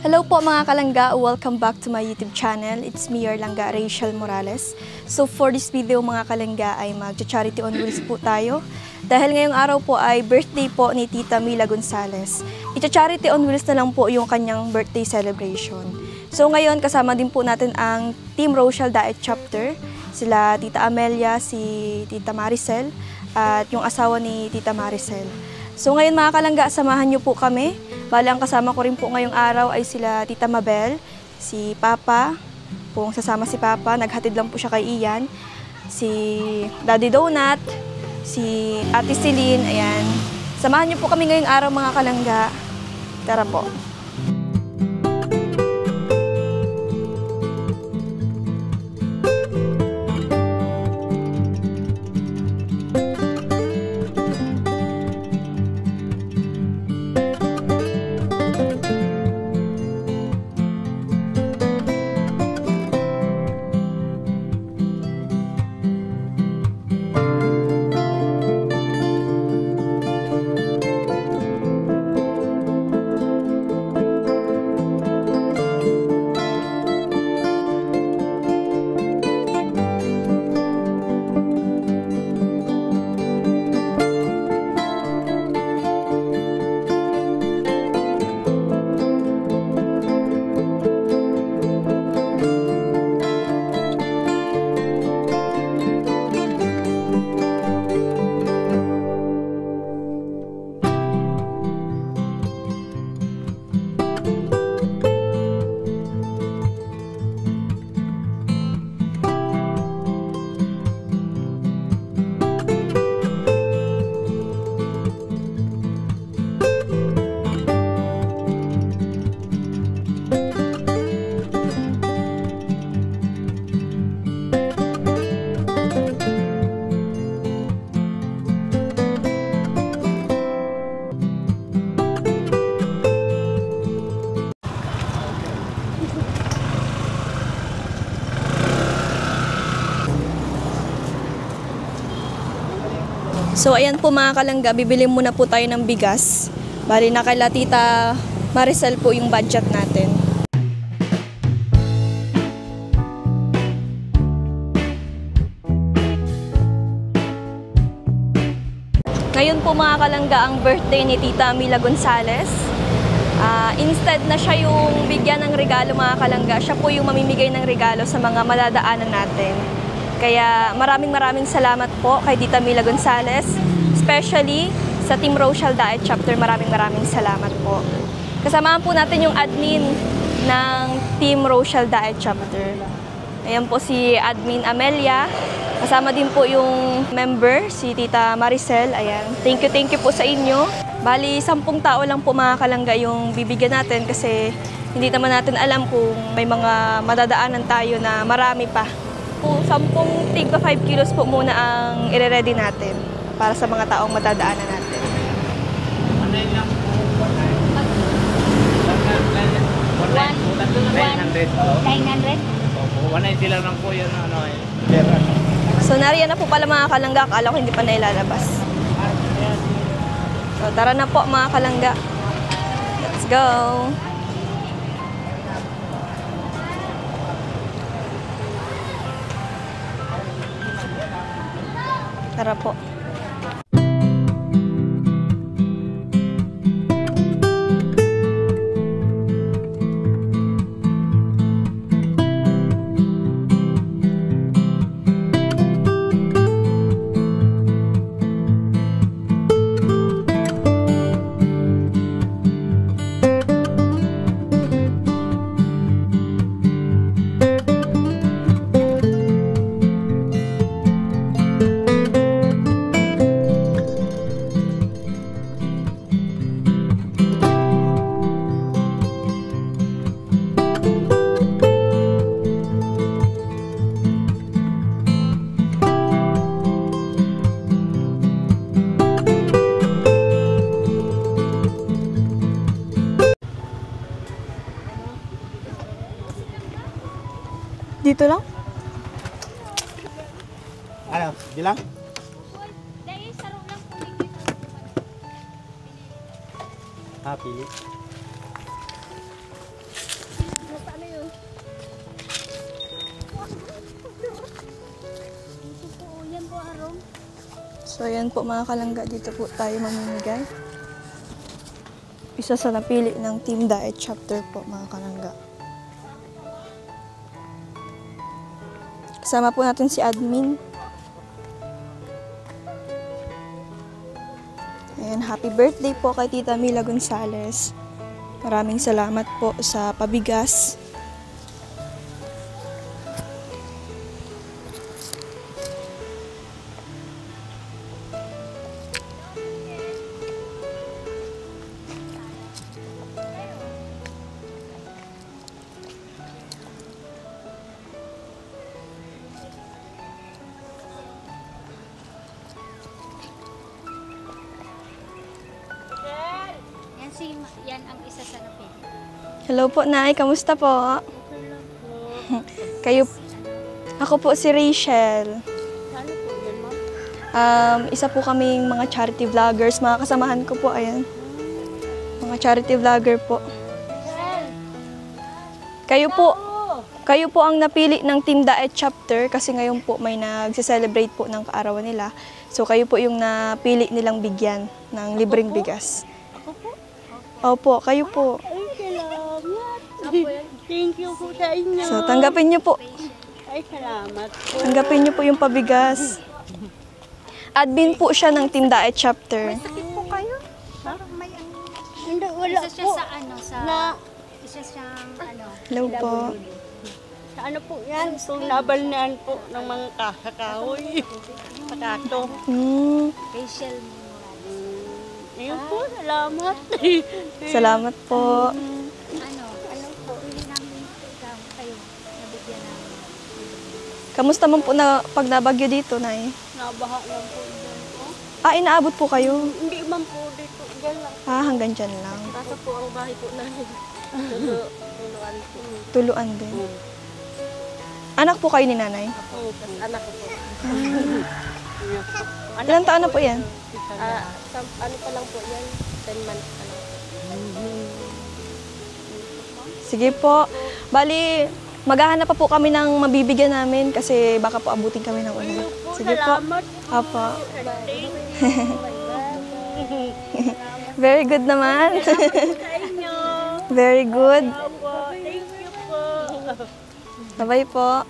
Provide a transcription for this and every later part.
Hello po mga kalangga, welcome back to my YouTube channel. It's me, your langga, Rachel Morales. So for this video mga kalangga ay mag-charity on wheels po tayo. Dahil ngayong araw po ay birthday po ni Tita Mila Gonzales. I-charity on wheels na lang po yung kanyang birthday celebration. So ngayon kasama din po natin ang Team Rochelle Diet Chapter. Sila Tita Amelia, si Tita Maricel at yung asawa ni Tita Maricel. So ngayon mga kalangga, samahan niyo po kami. Bali, ang kasama ko rin po ngayong araw ay sila Tita Mabel, si Papa, kung sasama si Papa, naghatid lang po siya kay Ian, si Daddy Donut, si Ate Celine, ayan. Samahan niyo po kami ngayong araw mga kalangga. Tara po. So ayan po mga kalangga, bibili muna po tayo ng bigas. Bali na kay Tita Maricel po yung budget natin. Ngayon po mga kalangga ang birthday ni Tita Mila Gonzales. Instead na siya yung bigyan ng regalo mga kalangga, siya po yung mamimigay ng regalo sa mga madadaanan natin. Kaya maraming salamat po kay Tita Mila Gonzales, especially sa Team Rochelle Diet Chapter, maraming salamat po. Kasamahan po natin yung admin ng Team Rochelle Diet Chapter. Ayan po si Admin Amelia, kasama din po yung member, si Tita Maricel. Ayan. Thank you po sa inyo. Bali, 10 tao lang po mga kalangga yung bibigyan natin kasi hindi naman natin alam kung may mga madadaanan tayo na marami pa. 10 tigpa 5 kilos po muna ang ire-ready natin para sa mga taong madadaanan natin. 900? Opo, 190 lang po yun. So nariyan na po pala mga kalangga, akala ko hindi pa nailalabas. So tara na po mga kalangga. Let's go! Tara po. Dito lang? Ano? Bilang? Pili. So, ayan po mga kalangga, dito po tayo mamimigay. Isa sa napili ng Team Diet Chapter po mga kalangga. Kasama po natin si admin. Ayan, happy birthday po kay Tita Mila Gonzales. Maraming salamat po sa pabigas. Yan ang isa sa napili. Hello po, Nay. Kamusta po? Kayo, ako po si Rachel. Ano po yan, ma'am? Isa po kaming mga charity vloggers. Mga kasamahan ko po, ayan. Mga charity vlogger po. Kayo po ang napili ng Team Diet Chapter kasi ngayon po may nagse-celebrate po ng kaarawan nila. So kayo po yung napili nilang bigyan ng libreng bigas. Ako po? Opo, kayo po. Ay, salamat. Thank you po sa inyo. So tanggapin niyo po. Ay, salamat po. Tanggapin niyo po yung pabigas. Admin po siya ng Team Diet Chapter. Sakit po kayo? Parang may ano. Hindi, wala Isa siya po. sa ano, sa... Isa siyang ano... Hello po. Sa ano po yan? Itong nabalnaan po ng mga kahoy. Patato. Facial Morales. Ayun po, salamat. Salamat po. Ano po, hindi namin kayo nabigyan namin. Kamusta man po na pag nabagyo dito, Nay? Nabaha lang po dyan po. Inaabot po kayo? Hindi man po dito. Dyan lang. Hanggang dyan lang. Kaso po ang bahay po namin. Tuluan po. Tuluan din. Anak po kayo ni Nanay? Oo, anak ko po. Ilang taon na po yan? Ano pa lang po yan? 10 months pa lang. Sige po. Bali, maghahanap pa po kami ng mabibigyan namin kasi baka po abutin kami ng ulan. Sige po. Salamat. Apo. Very good naman. Sa inyo. Very good. Opo, thank you po. Bye-bye po.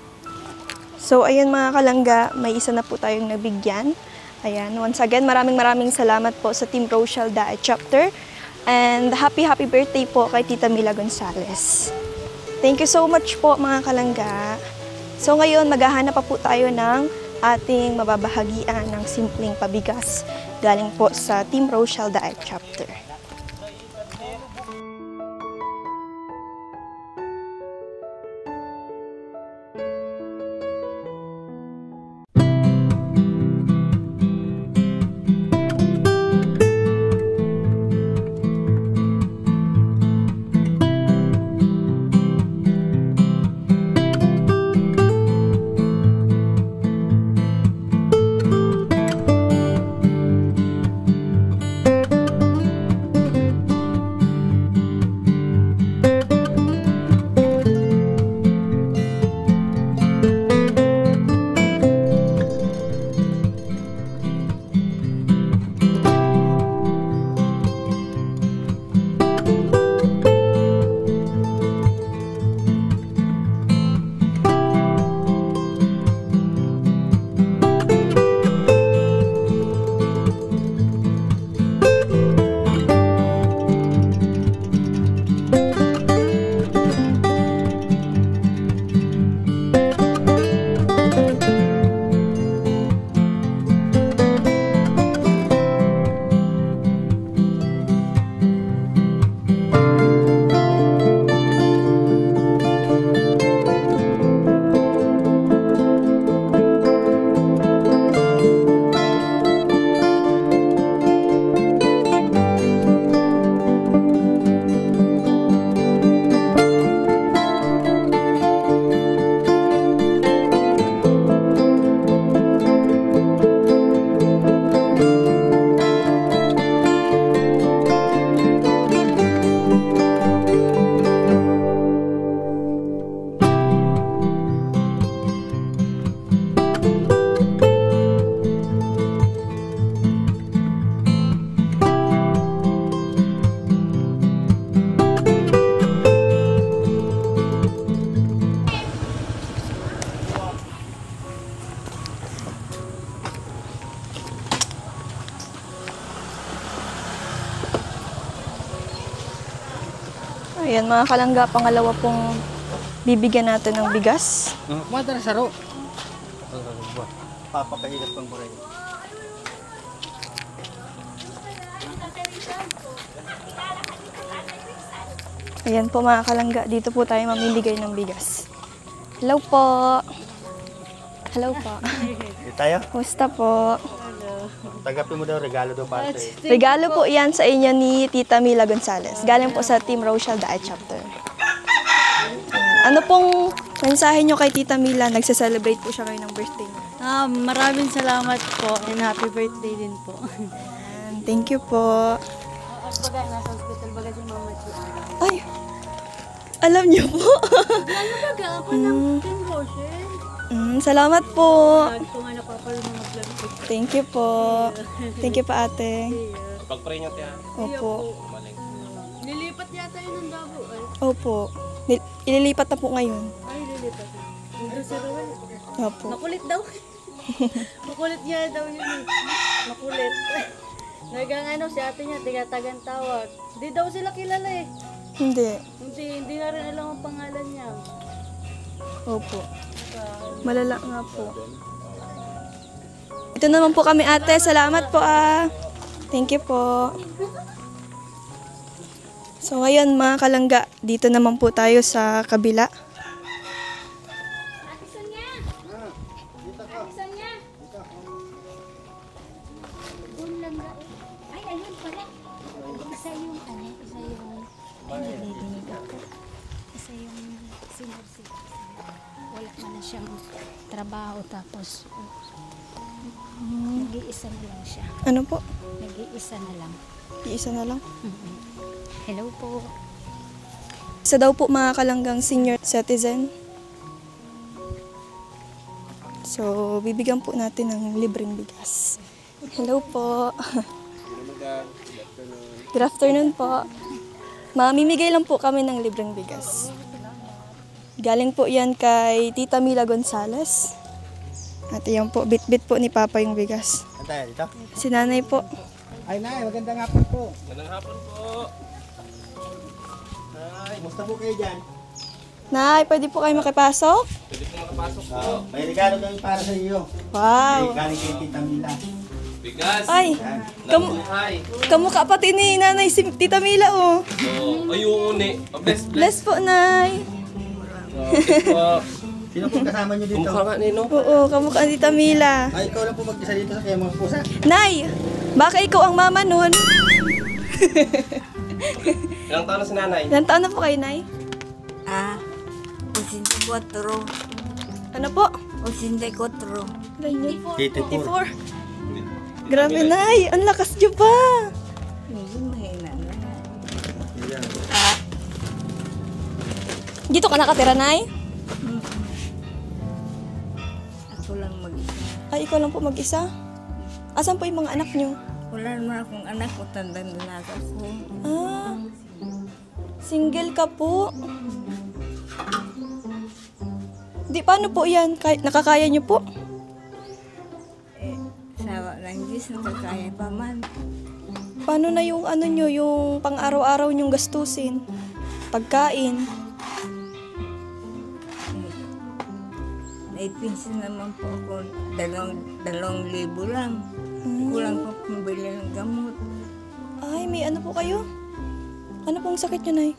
So, ayan mga kalangga, may isa na po tayong nabigyan. Ayan, once again, maraming salamat po sa Team Rochelle Diet Chapter. And happy birthday po kay Tita Mila Gonzales. Thank you so much po mga kalangga. So ngayon, maghahanap pa po tayo ng ating mababahagian ng simpleng pabigas galing po sa Team Rochelle Diet Chapter. Ayan mga kalangga, pangalawa pong bibigyan natin ng bigas. Kumada na saro. Papakahilap pang buray. Ayan po mga kalangga, dito po tayo mamimigay ng bigas. Hello po. Hello po. Dito tayo. Kumusta po? Tanggapin mo daw, regalo daw para sa iyo. Regalo po yan sa inyo ni Tita Mila Gonzales. Galing po sa Team Rochelle Daay Chapter. Ayan. Ano pong mensahe nyo kay Tita Mila? Nagsa-celebrate po siya ngayon ng birthday niya. Maraming salamat po and happy birthday din po. Ayan, thank you po. Baga, nasa hospital baga si Mama Chi. Ay, alam niyo po. Ano baga? Ako ng Team Rochelle. Salamat po. Lagi ko nga napapalo mga vlog ko. Thank you po. Thank you po ate. Pag-pray niyo tiyan. Opo. Lilipat yata yun ng Davao. Ay, Opo. Ililipat na po ngayon. lilipat. Hindi si Ruel. Opo. Makulit daw. Makulit niya daw yun. Makulit. Nagang ano, si ate niya, tigatagan tawag. Hindi daw sila kilala eh. Hindi. Hindi na rin alam ang pangalan niya. Opo. Malala nga po. Ito naman po kami ate. Salamat po ah. Thank you po. So ngayon mga kalangga, dito naman po tayo sa kabila. Doon lang na. Ay, ayun pala. Isa yung ano, isa yung nililinig ako. Isa yung sinursip. Wala man na siyang trabaho tapos nag-iisa na lang siya. Ano po? Nag-iisa na lang. Iisa na lang. Hello po. Isa daw po mga kalanggang senior citizen. So, bibigyan po natin ng libreng bigas. Hello po. Good afternoon po. Mamimigay lang po kami ng libreng bigas. Galing po yan kay Tita Mila Gonzales. At yan po, bit-bit po ni Papa yung bigas. Antay, dito. Si nanay po. Ay, Nay, magandang hapon po. Magandang hapon po. Ay, musta po kayo dyan? Nay, pwede po kayo makipasok? May regalo kami para sa iyo. Wow. Galing kay Tita Mila. Bigas. Ay, Buhay. kamukha pati ni nanay si Tita Mila oh. Ayun ni. Bless, bless. Bless po, Nay. Po. Sino po kasama niyo dito? Kumukha nga nino. Oo, kamukha ni Tita Mila. Ay, ikaw lang po mag-isa dito sa kaya mga pusa. Nay, baka ikaw ang mama nun. Ilang taon na si nanay? Ilan taon na po kayo, Nay? 84. Ano po? 84. Ilan yun? 84. 84. Grabe, Nay. Ang lakas niyo pa. Dito ka nakatira, Nay? Ako lang mag-isa. Ay, ikaw lang po mag-isa? Asan po yung mga anak niyo? Wala naman akong anak ko, tandang dalaga ko. Ah, single ka po. Di, paano po yan? Nakakaya niyo po? Sawa ng Diyos, nakakaya pa man. Paano na yung ano nyo, yung pang-araw-araw nyong gastusin? Pagkain? May pinsin naman po ako, 2,000 lang. Kulang pa pambili ng gamot. Ay, may ano po kayo? Ano pong sakit nyo, Nay?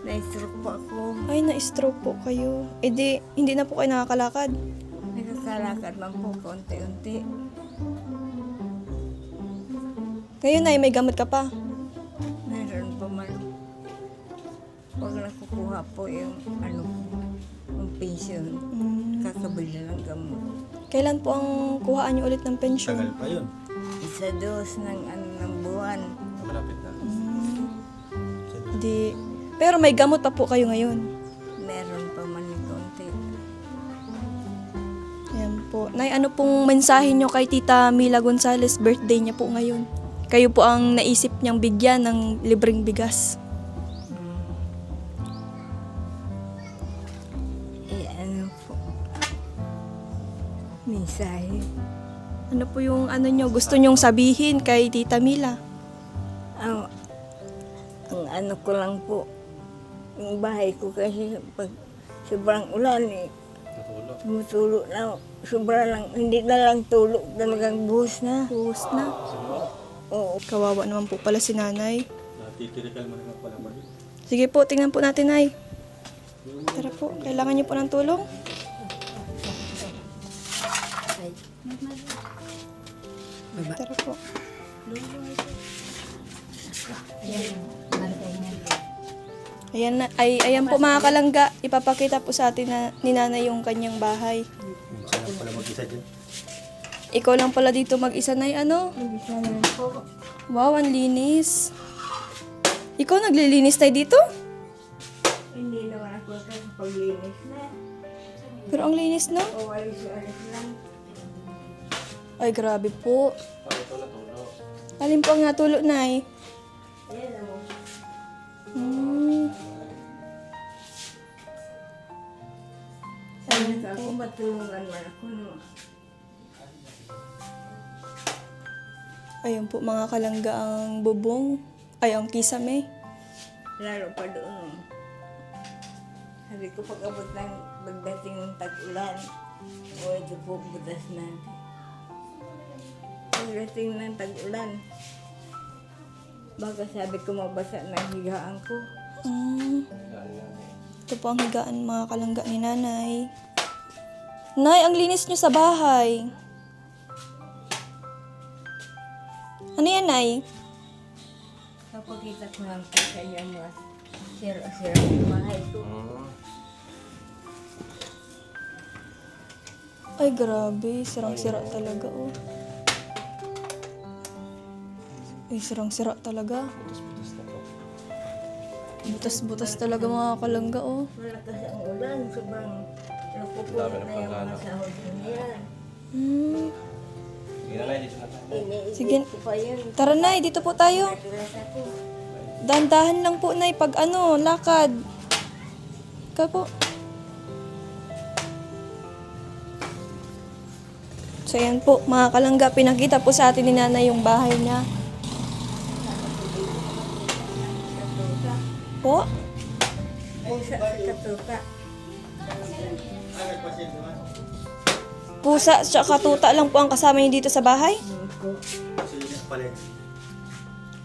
Na-stroke po ako. Ay, na-stroke po kayo. Eh di, hindi na po kayo nakakalakad. Nakakalakad man po konti-unti. Ngayon, Nay, may gamot ka pa. Meron pa man. Pag nakukuha po yung ano, yung pension, kakabili ng gamot. Kailan po ang kuhaan nyo ulit ng pensyon? Tagal pa yun. Isa dos ng ano ng buwan. Malapit na. Di, pero may gamot pa po kayo ngayon. Meron pa man yung konti. Ayan po. Nay, ano pong mensahe nyo kay Tita Mila Gonzales? Birthday niya po ngayon. Kayo po ang naisip niyang bigyan ng libreng bigas. Ano po? Mensahe. Ano po yung ano nyo, gusto nyong sabihin kay Tita Mila? Ang ano ko lang po, yung bahay ko kasi pag sobrang ulan eh. Natulog. Tumutulo na. Sobra lang, hindi na lang tulog. Talagang buhos na. Buhos na. Oo. Kawawa naman po pala si nanay. Natitirikal mo naman pala ba? Sige po, tingnan po natin, Nay. Tara po, kailangan niyo po ng tulong. Tara po. Ayan, ayan po mga kalangga, ipapakita po sa atin na ni nanay yung kanyang bahay. Minsan lang pala mag-isa dyan. Ikaw lang pala dito mag-isa, Nay, ano? Wow, ang linis. Ikaw naglilinis, Nay, dito? Hindi naman ako kasi paglinis na. Pero ang linis, no? O alis-alis lang. Ay, grabe po. Ito natulog. Alin po ang natulo, Nay? Ayan ako. Sana sa ako matulungan man ako no. Ayun po mga kalangga ang bubong. Ay, ang kisame. Lalo pa doon. Sabi ko pag-abot ng pagdating ng tag-ulan, o ito po butas natin. Pagdating ng tag-ulan, baka sabi ko mabasa na ang higaan ko. Ito po ang higaan mga kalangga ni nanay. Nay, ang linis nyo sa bahay. Ano yan, Nay? Kapagkita ko lang po sa inyo mga sira-sira ng bahay ko. Ay, grabe. Sirang-sira talaga, oh. Ay, sirang-sira talaga. Butas-butas na po. Butas-butas talaga mga kalangga, oh. Malakas ang ulan, sobrang napupuno Dami ng na yung panggana. mga sahod niya. Sige na, Nay, dito na tayo. Sige. Iniisip ko pa yun. Tara, Nay. Dito po tayo. Natulas ako. Dahan-dahan lang po, Nay. Pag ano, lakad. Ika po. So, yan po, mga kalangga. Pinakita po sa atin ni nanay yung bahay niya. Po? Pusa sa katuka. Pusa at tuta lang po ang kasama niyo dito sa bahay. Silinis pala eh.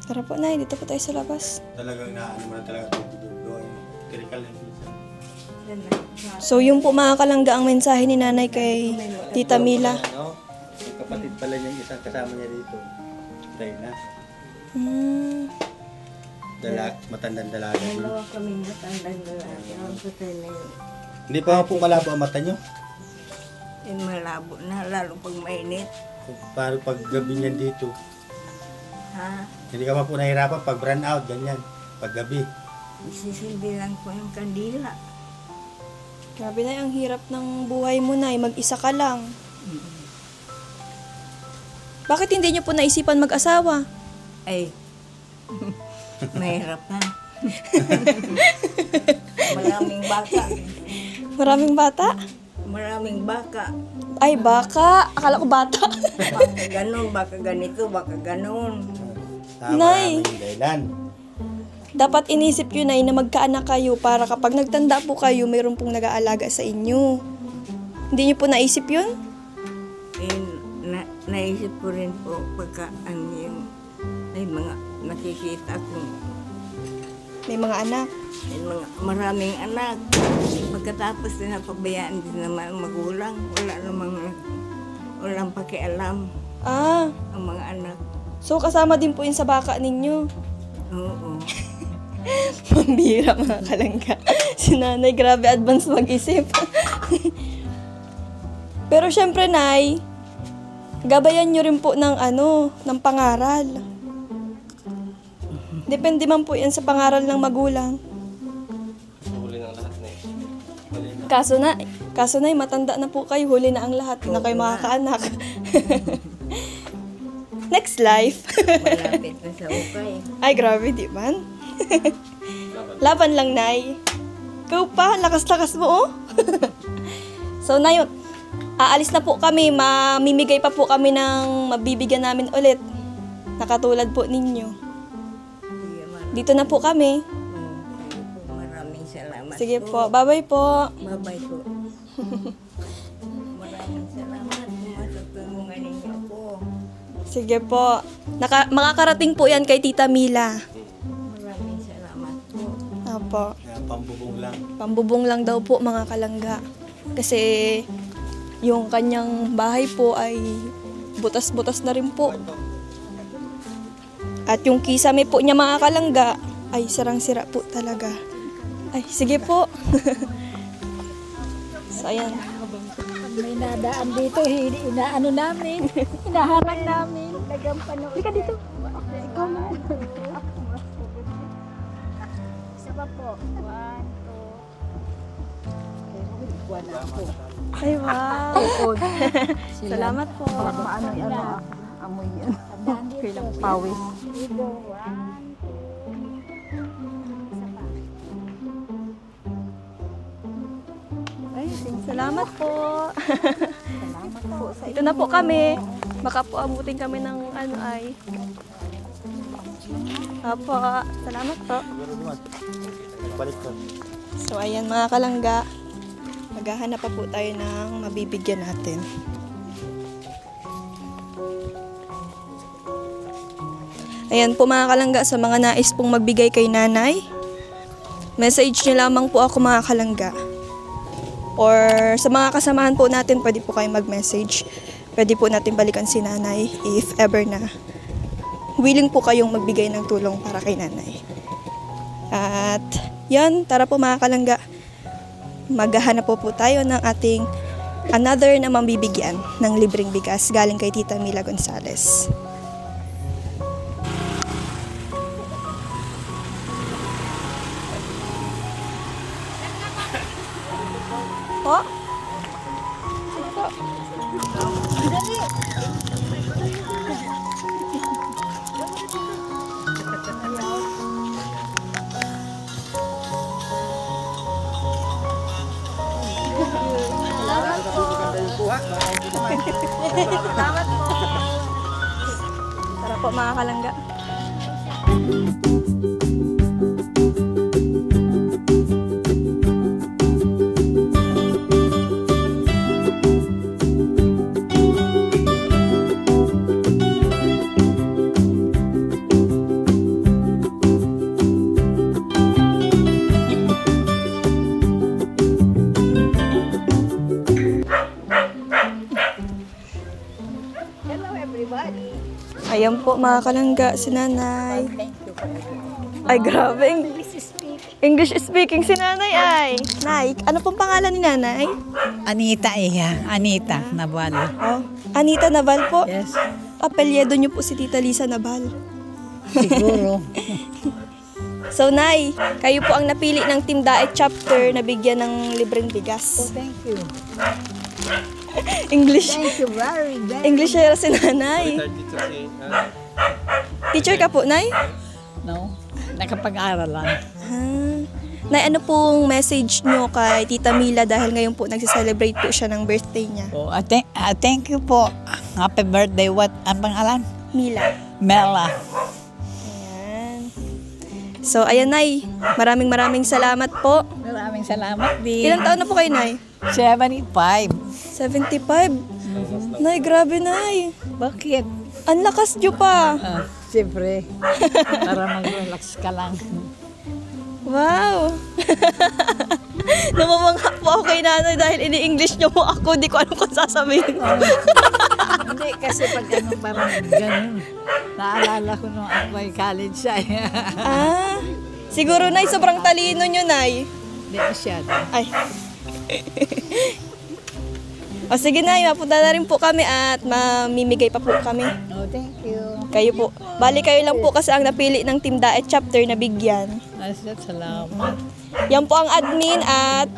Tara po, Nay. Dito po tayo sa labas. Talagang naano mo na talaga ito doon. Tirikal lang minsan. So, yung po mga kalangga ang mensahe ni nanay kay Tita Mila. Ano? Yung kapatid pala niya, isang kasama niya dito. Tayo na. Matandang dalaga. Dalawa kaming matandang lalaki. Ang patay na yun. Hindi pa po malabo ang mata niyo. Yung malabo na, lalo pag mainit. Paano pag gabi niyan dito? Ha? Hindi ka pa po nahirapan pag run out, ganyan. Pag gabi. Isisilbi lang po yung kandila. Grabe na, ang hirap ng buhay mo, Nay. Mag-isa ka lang. Bakit hindi niyo po naisipan mag-asawa? Ay, mahirap na. Maraming baka. Maraming bata? Maraming baka. Ay, baka. Akala ko bata. Baka ganun, baka ganito, baka ganun. Nay. Maraming dahilan. Dapat inisip yun, Nay, na magkaanak kayo para kapag nagtanda po kayo, mayroon pong nag-aalaga sa inyo. Hindi niyo po naisip yun? Eh, naisip ko rin po pagka yung ay mga nakikita ko. May mga anak. May mga maraming anak. Pagkatapos na napabayaan din naman ang magulang. Walang pakialam Ah, ang mga anak. so kasama din po yun sa baka ninyo. Oo. Pambira mga kalangga. Si nanay, grabe advance mag-isip. Pero syempre, Nay, gabayan nyo rin po ng ng pangaral. Depende man po yan sa pangaral ng magulang. Huli ng lahat na eh. Kaso na, matanda na po kayo, huli na ang lahat. Hindi na kayo makakaanak. Next life. Malapit na sa ukay. Ay, grabe, di man? Laban lang, Nay. Ikaw pa, lakas-lakas mo, oh. So, Nay, aalis na po kami. Mamimigay pa po kami ng mabibigyan namin ulit. Nakatulad po ninyo. Sige, Dito na po kami. Maraming Sige po. Bye-bye po. Bye-bye po. Maraming salamat. Matutulungan ninyo po. Sige po. Makakarating po yan kay Tita Mila. Maraming salamat po. Opo. Kaya pambubong lang. Pambubong lang daw po mga kalangga. Kasi yung kanyang bahay po ay butas-butas na rin po. At yung kisame po niya mga kalangga ay sarang-sira po talaga. Ay, sige po. So, ayan. May nadaan dito, inaano namin, hinaharang namin, nagampano. Halika dito. Ikaw na. Isa pa po. 1, 2. Ay, wow. Salamat po. Amoy yan. Tandaan dito. Pawis. Ibo, 1. Salamat po. Ito na po kami. Baka po abutin kami ng ano ay. Apo, salamat po. Balik ko. So ayan mga kalangga. Maghahanap pa po tayo ng mabibigyan natin. Ayan po mga kalangga, sa mga nais pong magbigay kay nanay, message niyo lamang po ako mga kalangga. Or sa mga kasamahan po natin, pwede po kayo mag-message. Pwede po natin balikan si nanay if ever na willing po kayong magbigay ng tulong para kay nanay. At yan, tara po mga kalangga. Maghahanap po tayo ng ating another na mambibigyan ng libreng bigas galing kay Tita Mila Gonzales. Po? Salamat po. Tara po mga kalangga. Ayan po mga kalangga, si nanay. Ay grabe, English speaking si nanay ay. Nay, ano pong pangalan ni nanay? Anita Anita Naval. Oh, Anita Naval po. Yes, Apelyedo niyo po si Tita Lisa Naval. siguro. So nay, kayo po ang napili ng Team Daet chapter na bigyan ng libreng bigas. Thank you. English. Thank you very much. English era si nanay. Dito si, Teacher ka po, nay? No, nakapag-aral lang. Ah. Nay, ano pong message nyo kay Tita Mila dahil ngayon po nagsiselebrate po siya ng birthday niya? Oh, thank you po. Happy birthday. What ang pangalan? Mila. Mela. Ayan. So, ayan, nay. Maraming salamat po. Maraming salamat din. Ilang taon na po kayo, nay? 75. 75. Nay, grabe, nay. Bakit? Ang lakas nyo pa. Siyempre. Para mag-relax ka lang. Wow. Namamangha po ako kay nanay dahil ini-English nyo po ako. Hindi ko alam kung sasabihin. Hindi, kasi pag ano parang ganun. Naalala ko nung ako ay college siya. Ah, siguro, nay, sobrang talino nyo, nay. Hindi masyado. Ay. O sige, nay, mapunta na rin po kami at mamimigay pa po kami. Oh, thank you. Kayo po. Bali kayo lang po kasi ang napili ng Team Daet chapter na bigyan. Salamat. Yan po ang admin at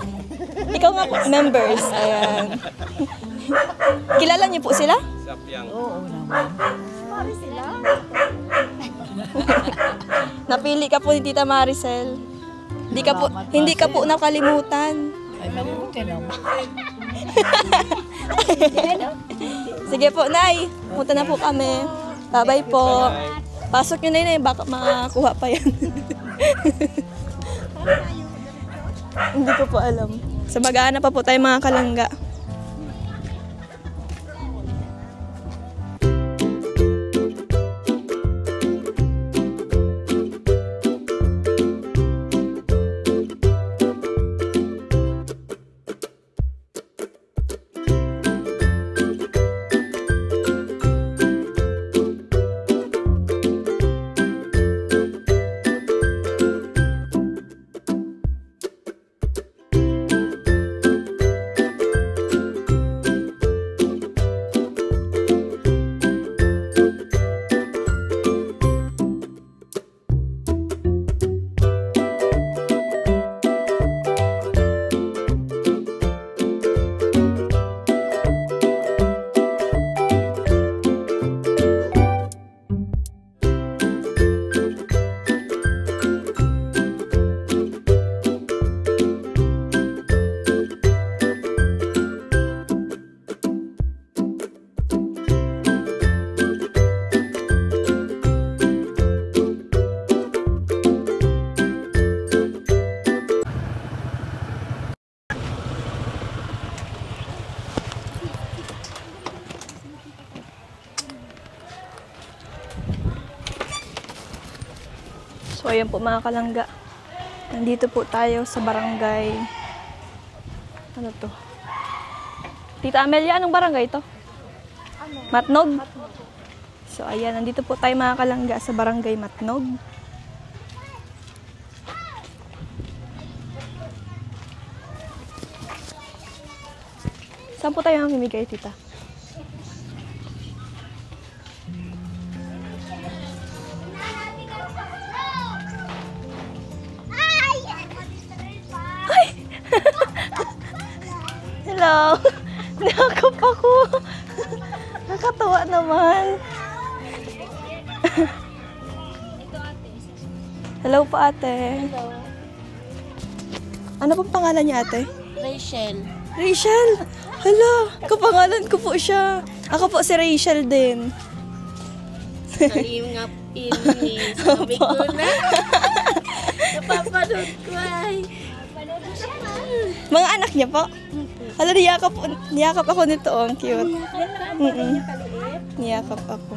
ikaw nga po, members. Ayan. Kilala niyo po sila? Sapyang. Oo naman. Napili ka po ni Tita Maricel. Hindi ka po nakalimutan. Ay, mabuti naman. Sige po, nay. Punta na po kami. Bye-bye po. Pasok nyo na yun, baka makakuha pa yan. Hindi ko po alam. So mag-aana pa po tayo mga kalangga. So ayan po mga kalangga. Nandito po tayo sa barangay. Ano to? Tita Amelia, anong barangay to? Matnog? So ayan, nandito po tayo mga kalangga sa barangay Matnog. Saan po tayo mamimigay, tita? Hello! Nakakap ako! Nakatawa naman! Hello po ate! Hello. Ano pong pangalan niya ate? Rachel. Rachel! Hala! Kapangalan ko po siya! Ako po si Rachel din. Kalingap ini. Sabi ko na. Napapanood ko ay. Mga anak niya po? Hala, niyakap ako nito. Oh, ang cute. Niyakap ako.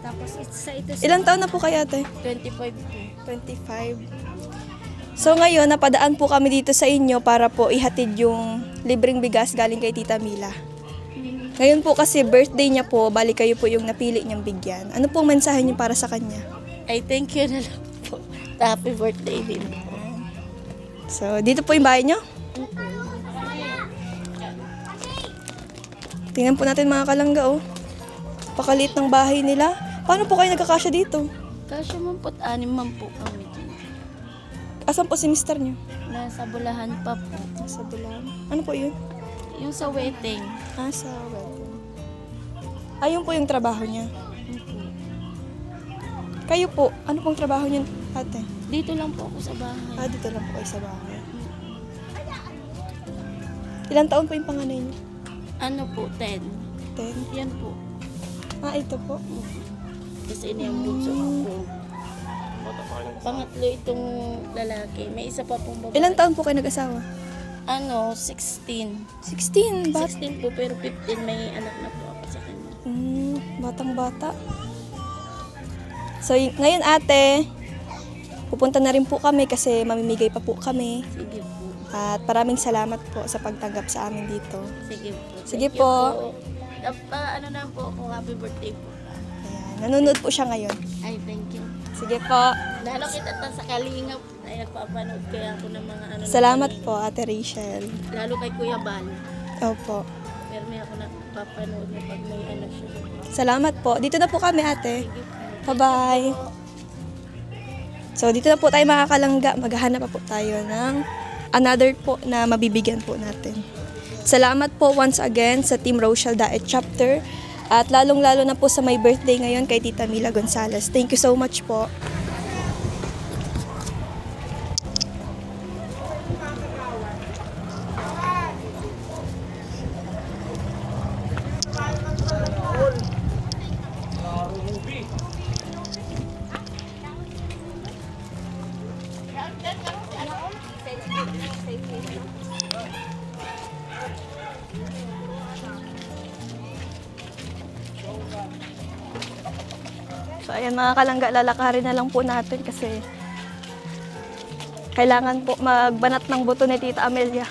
Tapos sa ito Ilang taon na po kayo ate? 25 po. 25. So ngayon, napadaan po kami dito sa inyo para po ihatid yung libreng bigas galing kay Tita Mila. Ngayon po kasi birthday niya po, bali kayo po yung napili niyang bigyan. Ano pong mensahe niyo para sa kanya? Ay, thank you na lang po. Happy birthday din po. So, dito po yung bahay niyo? Tingnan po natin mga kalangga, oh. Pakaliit ng bahay nila. Paano po kayo nagkakasya dito? Kasya man po't 6 man po kami dito. Asan po si mister niyo? Nasa Bulahan pa po. Sa Bulan. Ano po yun? Yung sa wedding. Sa wedding. Ayun po yung trabaho niya. Kayo po, ano pong trabaho niyo, ate? Dito lang po ako sa bahay. Dito lang po kayo sa bahay. Ilang taon po yung panganay niyo? Ano po, 10. 10. Yan po. Ito po. Kasi ini ang bunso ko. Pangatlo itong lalaki. May isa pa pong babae. Ilang taon po kayo nag-asawa? Ano, 16. 16. 16 po, pero 15 may anak na po ako sa kanya. Batang-bata. So, ngayon ate, pupunta na rin po kami kasi mamimigay pa po kami. Sige po. At maraming salamat po sa pagtanggap sa amin dito. Sige po. Sige Thank po. you ano na po ako, happy birthday po. Ayan, nanonood po siya ngayon. Ay, thank you. Sige po. Lalo kita sa Kalingap. Ay, nagpapanood kaya ako ng mga ano. Salamat po, Ate Rachel. Lalo kay Kuya Bal. Opo. Pero may ako napapanood na pag may ano siya. Salamat po. Dito na po kami, ate. Sige po. Bye-bye. So, dito na po tayo mga kalangga. Maghahanap pa po tayo ng another po na mabibigyan po natin. Salamat po once again sa Team Rochelle Daet Chapter. At lalong-lalo na po sa may birthday ngayon kay Tita Mila Gonzalez. Thank you so much po. So ayan mga kalangga, lalakarin na lang po natin kasi kailangan po magbanat ng buto ni Tita Amelia.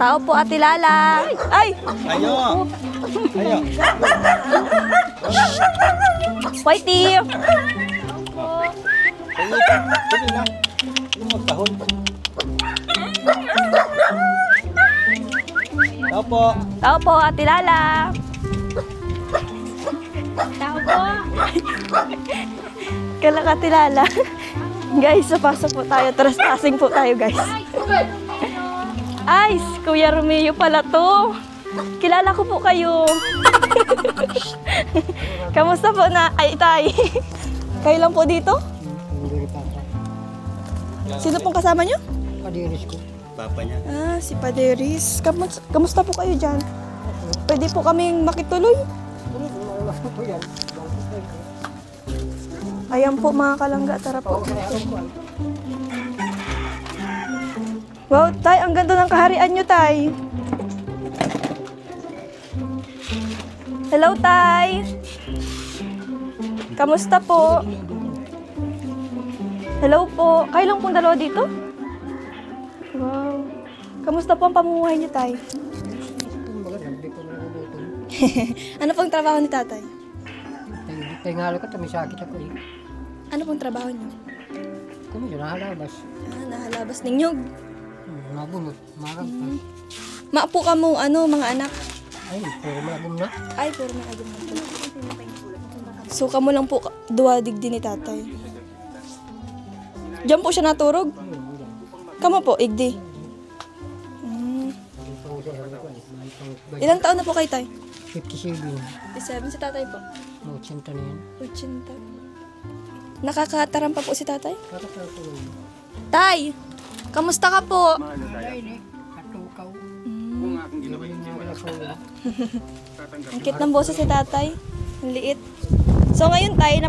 Tao po, Ate Lala. Ay! Ayo! Ayo! Whitey! Ayo ka! Sabi na! Ano magkahon? Tao po! Tao po, Ate Lala. Tao po. Kailang Ate Lala. Guys, sapasok po tayo. Trespassing po tayo, guys. Ay, Kuya Romeo pala to. Kilala ko po kayo. Kamusta po na? Ay, Tay. Kayo lang po dito? Hindi pa. Sino pong kasama nyo? Padiris ko. Papa niya. Ah, si Paderis. Kamusta po kayo dyan? Pwede po kaming makituloy? Ayan po mga kalangga, tara po. Wow, Tay, ang ganda ng kaharian nyo, Tay. Hello, Tay. Kamusta po? Hello po. Kayo lang pong dalawa dito? Wow. Kamusta po ang pamumuhay niyo, Tay? Ano pong trabaho ni Tatay? Tingala ko, tumisakit ako eh. Ano pong trabaho niyo? Kung yun, nahalabas. Ah, nahalabas ninyog. Mabunot, maragpas. Maapo ka mo, mga anak? Ay, puro malagom na. Ay, puro may agam na po. So, kamo lang po duwadig din ni Tatay. Diyan po siya naturog? Kamo po, igdi. Ilang taon na po kayo, Tay? 57. 57 si Tatay po. 80 na yan. 80. Nakakataram pa po si Tatay? Kakasal ko lang. Tay! Kamusta ka po? Ay, ne. Katukaw. Ang cute ng boses si Tatay. Ang liit. So ngayon, Tay,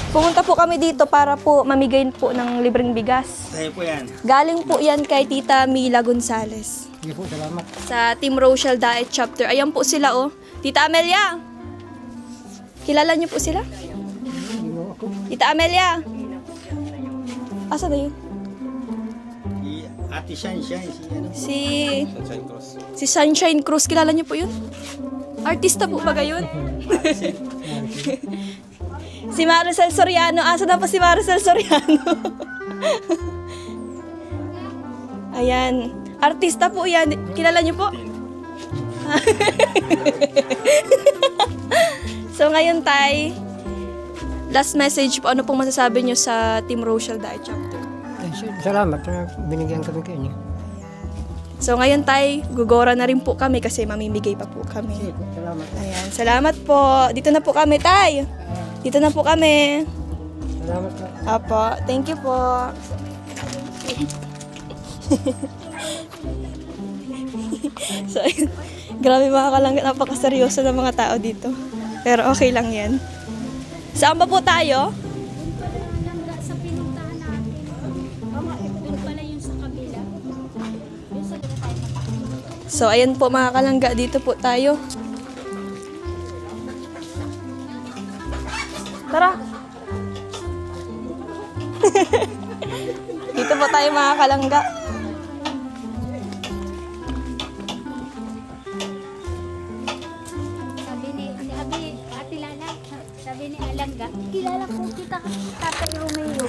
pumunta po kami dito para po mamigay po ng libreng bigas. Sa'yo po yan. Galing po yan kay Tita Mila Gonzales. Sige po, salamat. Sa Team Rochelle Diet Chapter. Ayan po sila, oh. Tita Amelia! Kilala niyo po sila? Tita Amelia! Asa na yun? Ate Sunshine, si ano? Sunshine Cross. Si Sunshine Cruz. Kilala niyo po yun? Artista po ba yun? Si Maricel Soriano. Asa na po si Maricel Soriano? Ayan. Artista po yan. Kilala niyo po? So ngayon, Tay, last message po. Ano pong masasabi niyo sa Team Rochelle Diet Chapter? Salamat na binigyan kami kayo niya. So ngayon, Tay, gugora na rin po kami kasi mamimigay pa po kami. Sige po, salamat. Ayan, salamat po. Dito na po kami, Tay. Dito na po kami. Salamat po. Apo, thank you po. So, ayun. Grabe mga kalangga, napakaseryoso ng mga tao dito. Pero okay lang yan. Saan ba po tayo? Sa pinuntahan natin. Doon pala yung sa kabila. Yung sa So, ayan po mga kalangga, dito po tayo. Tara! Dito po tayo mga kalangga. Sabi ni Ate Lala, sabi ni Alangga, kilala ko kita Tatay Romeo.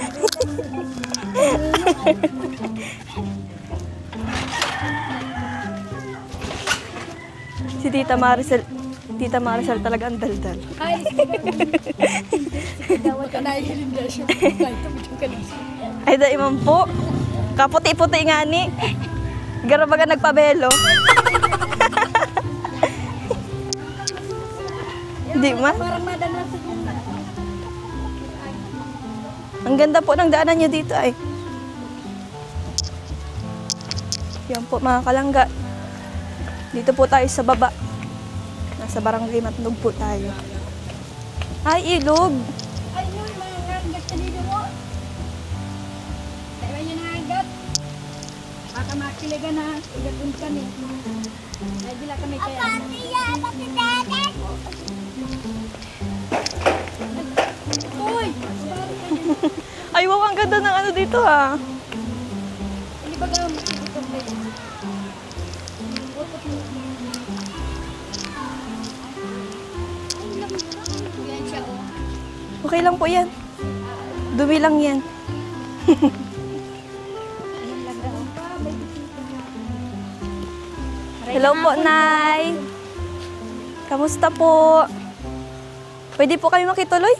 Si Tita Maricel talaga ang daldal. Ay, dawat ka na yun na siya. Ay, da imam po. Kaputi-puti nga ni. Garabaga nagpabelo. Di man. Parang madala sa kanya. Ang ganda po ng daanan niyo dito ay. Yan po mga kalangga. Dito po tayo sa baba. Nasa barangay Matnog po tayo. Ay, ilog. Ay, no, mga hanggat ka dito mo. Tayo niyo na hanggat. Baka talaga na igatun kami. Ay, dila kami kaya. Uy! Ay, wow, ang ganda ng ano dito ah. Hindi ba gawin ito kayo? Yan siya, oh. Okay lang po yan. Dumi lang yan. Ayun lang daw. Hello po, Nay. Kamusta po? Pwede po kayo makituloy?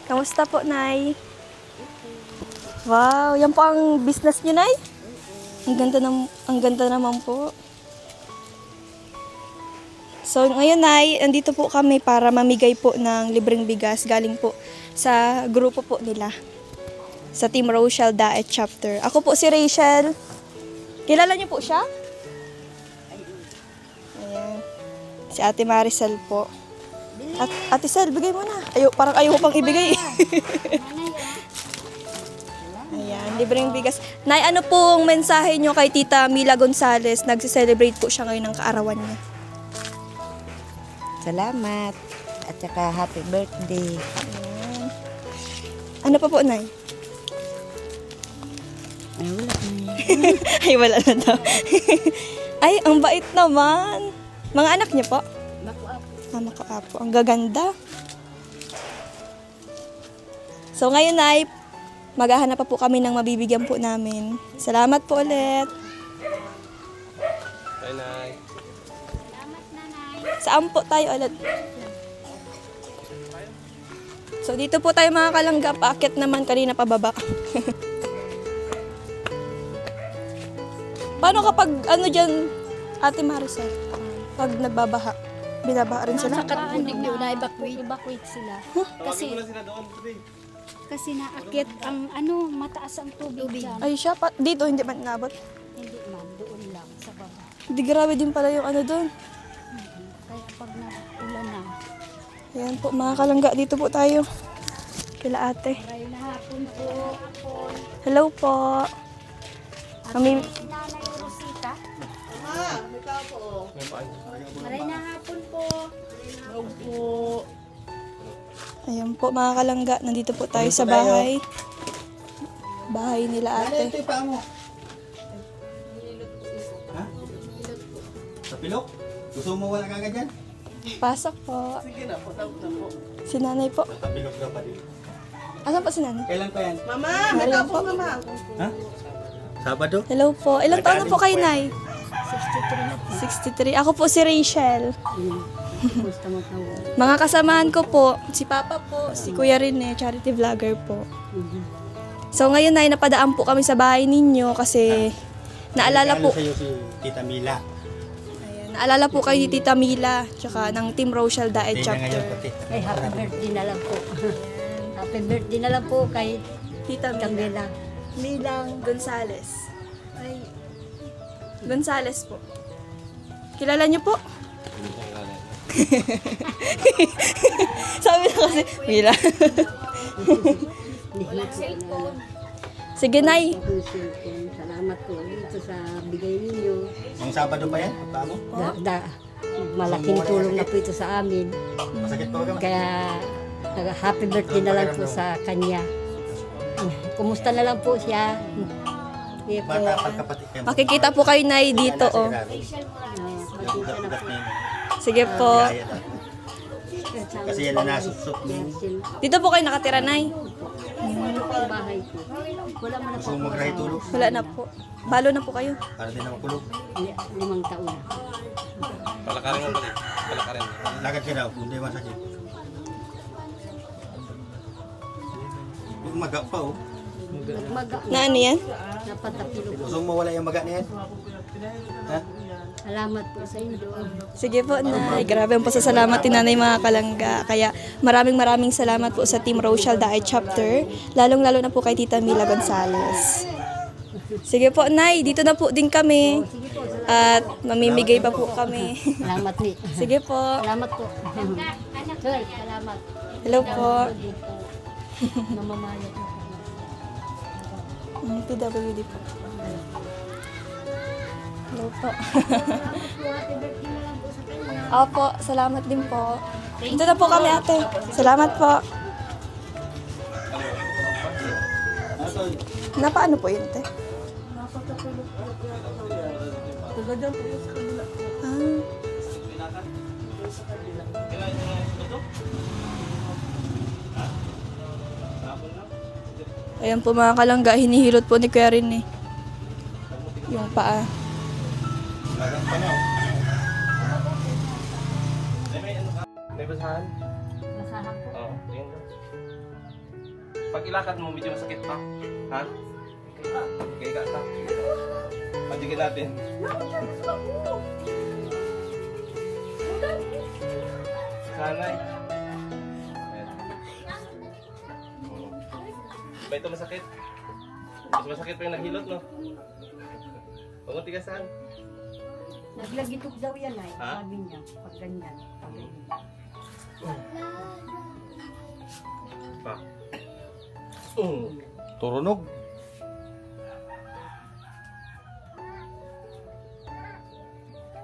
Kamusta po, Nay? Wow, yan po ang business niyo, Nay? Ang ganda naman po. So, ngayon, Nay, andito po kami para mamigay po ng libreng bigas galing po sa grupo po nila. Sa Team Rochelle Daet Chapter. Ako po si Rachel. Kilala niyo po siya? Ayan. Si Ate Maricel po. Ate Sel, bigay mo na. Parang ayaw ko pang ibigay. Ayan, libreng bigas. Nay, ano pong mensahe niyo kay Tita Mila Gonzales? Nagsi-celebrate po siya ngayon ng kaarawan niya. Salamat. At saka happy birthday. Ayan. Ano pa po, Nay? Ay, wala na. Ay, wala na daw. Ay, ang bait naman. Mga anak niyo po? Mama ko apo. Ang gaganda. So, ngayon, Nay, maghahanap pa po kami ng mabibigyan po namin. Salamat po ulit. Bye, Nay. Saan po tayo ulit? So, dito po tayo mga kalangga. Paakyat naman kanina pababa. Paano kapag, ano dyan, Ate Maricel? Pag nagbabaha, binabaha rin sila? Hindi ko na-evacuate sila. Kasi, kasi naakit ang ano, mataas ang tubig dyan. Ay siya, dito hindi man inabot. Hindi man, doon lang sa baba. Hindi, grabe din pala yung ano doon. Kaya pag naulan na, Ayan po mga kalangga, dito po tayo. Kila ate. maray na hapon po. Hello po. Kami, Nanay Rosita. Maray na hapon po. ayan po mga kalangga, nandito po tayo sa bahay. Bahay nila ate. Ito yung paa mo. Ha? Sa pilok? Gusto mo wala kagad yan? Pasok po. Sige na, patawag na po. Si nanay po. Pilok ka pa din. Asan po si nanay? Kailan pa yan? Marian po. Ha? Sabado? Hello po. Ilang taon na po kayo, Nay? 63. Ako po si Rachel. Mga kasamahan ko po, si Papa po, si Kuya Rene, charity vlogger po. So ngayon, Nay, napadaan po kami sa bahay ninyo kasi naalala po, Ano sa'yo si Tita Mila? ayan, naalala po kayo ni Tita Mila, tsaka ng Team Rochelle Daet Hindi na Chapter. ngayon pati. Ay, happy birthday na lang po. Happy birthday na lang po kay Tita Mila. Camila. Milang Gonzales. Ay, Gonzales po. Kilala niyo po? Sabi na kasi, Mila. Sige, Nay. Salamat po dito sa bigay ninyo. Ang Sabado pa yan? Pagpaa mo? Malaking tulong na po ito sa amin. Masakit pa ba? Kaya happy birthday na lang po sa kanya. Kumusta na lang po siya? Sige po. Bata pagkapatid ka. Makikita po kayo, Nay, dito, oh. Ugat-ugat na yun. Sige po. Biyaya daw. Kasi yan na nasusup mo. Dito po kayo nakatira, Nay. Ito po ang bahay ko. Wala man na po. Gusto mo magray tulog? Wala na po. Balo na po kayo. Para din na makulog. 5 taon. Palakarin mo pala. Palakarin. Lagad ka daw, hindi masakit. Yung maga pa oh. Maga Na ano yan? napatapilog. Gusto mo wala yung maga na yan? Ha? Salamat po sa inyo. Sige po, Nay. Grabe ang pasasalamat ni Nanay mga kalangga. Kaya maraming salamat po sa Team Rochelle Daet Chapter. Lalong-lalo na po kay Tita Mila Gonzales. Sige po, Nay. Dito na po din kami. At mamimigay pa po kami. Salamat ni. Sige po. Salamat po. Sir, salamat. Hello po. Namamaya po. PWD po. Hello po. Opo, salamat din po. Dito na po kami, ate. Salamat po. Napaano po yun, te? Ayan po mga kalangga, hinihilot po ni Kuya Rin eh. Yung paa. May basahan? Basahan po. Oo, tingin ka. Pag ilakad mo, medyo masakit pa. Ha? Okay ka ta. Patigin natin. Sanay. Ayan. Ba ito masakit? Mas masakit pa yung naghilot, no? Huwag mong tigasan. Naglagitok daw yan ay. Ha? Sabi niya. Pag ganyan. Pa. Turunog.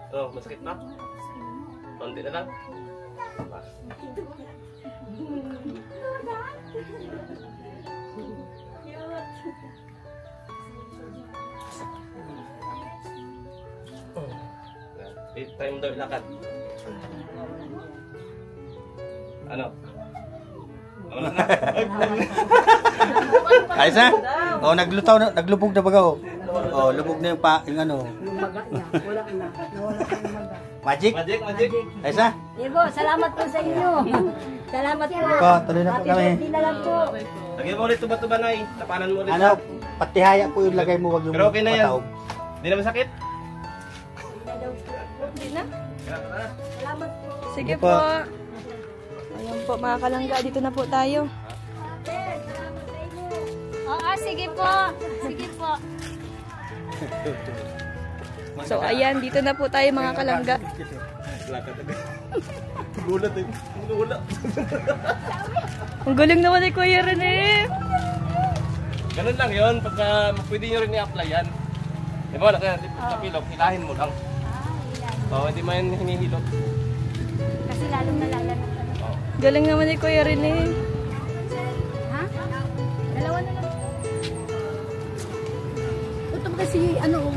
Oh, masakit pa? Konti na lang. Pa. Tayo mo daw ilakad. Ano? Wala na. Ayos na? Oh, naglubog na baga oh. Oh, lubog na yung yung ano. Maga niya. Wala na. Nawala ka ng maga. Magic? Magic. Ayos na? Ibo, salamat po sa inyo. Salamat po. Po, tuloy na po kami. Happy na lang po. Lagyan mo ulit tuba-tuba na eh. Tapanan mo ulit. Ano, patihaya po yung lagay mo, wag yung Pero okay na yan. pataog. Hindi na masakit? Hindi na? Salamat po. Sige Sige po. po. Ayan po mga kalangga, dito na po tayo. Oo, sige po. Sige po. So ayan, dito na po tayo mga kalangga. Lakad agad. Gulat eh. Wala. Ang galing naman ni Kuya Rin eh. Ganun lang yun. Pagka pwede nyo rin i-apply yan. Di ba, nakapilok, hilahin mo lang. Oo, hindi mo yan hinihilot. Kasi lalong nalalanap. Galing naman ni Kuya Rin eh. Ha? Dalawa na lang. Ito kasi ano.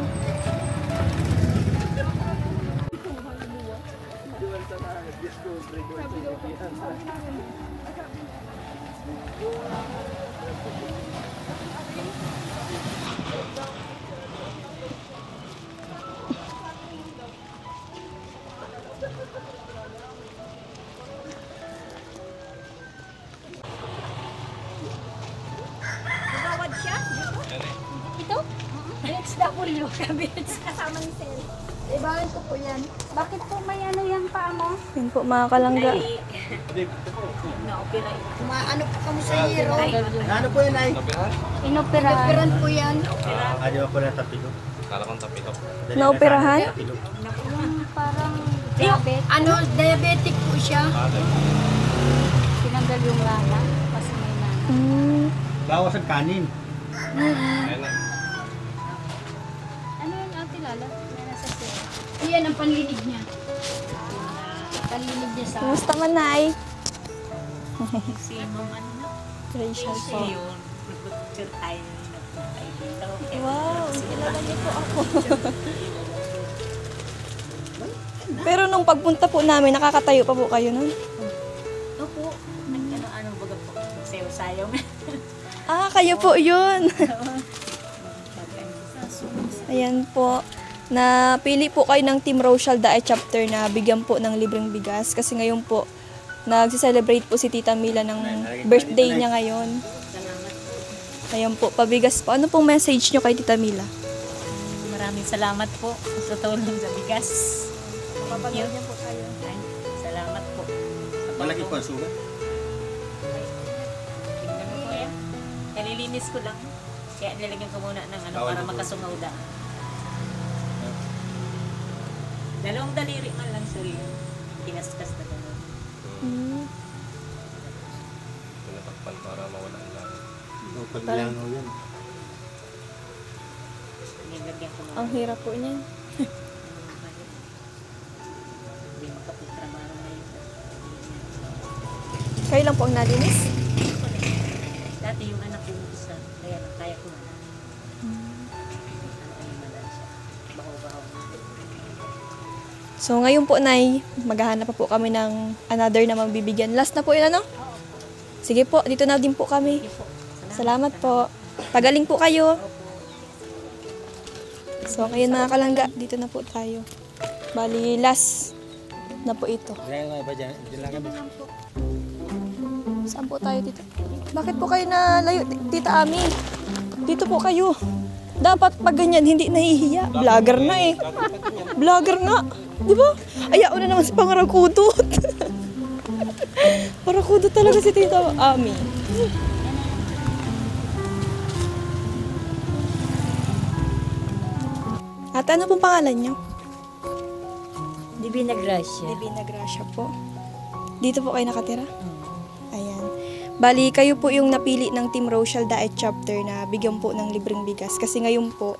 Gawad siya? Ito? HW. Kabits. Kasama ni Sel. Ibahin ko po yan. Bakit po may ano yung paa mo? Yun po mga kalangga. Ano po kami sa hero? Ano po yun ay? Napirahan? Inoperahan. Operan po yan. Di ba pala tapilo? Kala kong tapilok. Naoperahan? Yung parang diabetes. Ano, diabetic po siya. Tinanggal yung lana. Kasi may lana. Hmm. Bawas ang kanin. Ayun na. Ano yung ate Lala? May nasa Sel. Iyan ang panlinig niya. Panlinig niya sa... Kumusta man, Nay? Si Ma'am ano na? Rachel po. Yun. Picture tayo nagpunta dito. Wow, kilala niyo po ako. Pero nung pagpunta po namin, nakakatayo pa po kayo nun? Opo. Ano baga po. Sayo-sayo. Ah, kayo po yun. Ayan po. Napili po kayo ng Team Rochelle Dae chapter na bigyan po ng libreng bigas. Kasi ngayon po, nagsi-celebrate po si Tita Mila ng birthday niya ngayon. Ayan po, pabigas po. Ano pong message nyo kay Tita Mila? Maraming salamat po sa tulong sa bigas. Thank you. po kayo. Ay, salamat po. Malaki po ang sugat. Tingnan mo po yan. Nalilinis ko lang. Kaya nilagyan ko muna ng ano para makasungaw da. Dalawang daliri man lang sorry. Kinaskas na gano'n. Hmm. Tinatakpan para mawala ang langit. Paglangaw yan. Nilagyan ko ng Ang hirap po niyan. hindi makapagtrabaho ngayon. Kayo lang po ang nalinis? Dati yung anak ko isa, kaya kaya ko na. Ano malan siya. Baho-baho. So ngayon po, Nay, maghahanap pa po kami ng another na mabibigyan. Last na po yun, ano? Sige po, dito na din po kami. Salamat po. Pagaling po kayo. So ngayon mga kalangga, dito na po tayo. Bali, last na po ito. Diyan nga ba dyan? Diyan lang kami. Saan po tayo dito? Bakit po kayo nalayo, Tita Ami? Dito po kayo. Dapat pag ganyan, hindi nahihiya. Vlogger na eh. Vlogger nga. Di ba? Ayaw na naman si Pangarakudot. Parakudot talaga si Tita Ami. At ano pong pangalan niyo? Divina Gracia. Divina Gracia po. Dito po kayo nakatira? Ayan. Bali, kayo po yung napili ng Team Rochelle Diet Chapter na bigyan po ng libreng bigas. Kasi ngayon po,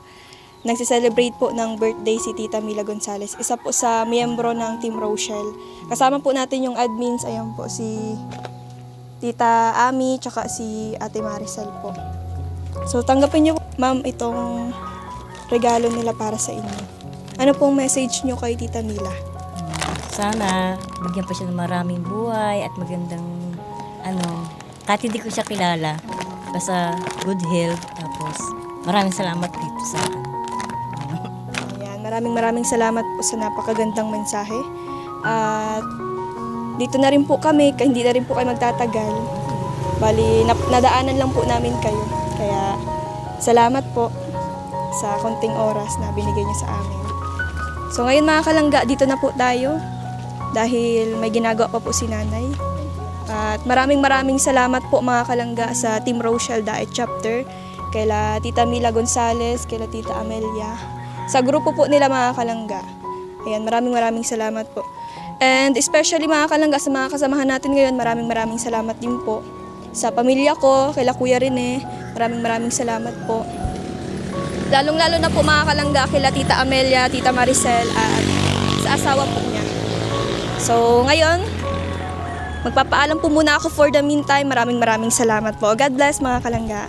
nagsiselebrate po ng birthday si Tita Mila Gonzales. Isa po sa miyembro ng Team Rochelle. Kasama po natin yung admins. Ayan po, si Tita Ami, tsaka si Ate Maricel po. So, tanggapin niyo, ma'am, itong regalo nila para sa inyo. Ano pong message niyo kay Tita Mila? Sana bigyan pa siya ng maraming buhay at magandang kahit hindi ko siya kilala, basta good health, tapos maraming salamat dito sa akin. Ayan, maraming salamat po sa napakagandang mensahe. At dito na rin po kami, hindi na rin po kayo magtatagal. Bali, nadaanan lang po namin kayo. Kaya salamat po sa konting oras na binigay niyo sa amin. So ngayon mga kalangga, dito na po tayo dahil may ginagawa pa po si Nanay. At maraming salamat po mga kalangga sa Team Rochelle Diet Chapter, kaila Tita Mila Gonzales, kaila Tita Amelia, sa grupo po nila mga kalangga. Ayan, maraming salamat po. And especially mga kalangga, sa mga kasamahan natin ngayon, maraming salamat din po. Sa pamilya ko, kaila Kuya Rene, maraming salamat po. Lalong-lalo na po mga kalangga, kaila Tita Amelia, Tita Maricel, at sa asawa po niya. So ngayon, magpapaalam po muna ako for the meantime. Maraming salamat po. God bless mga kalangga.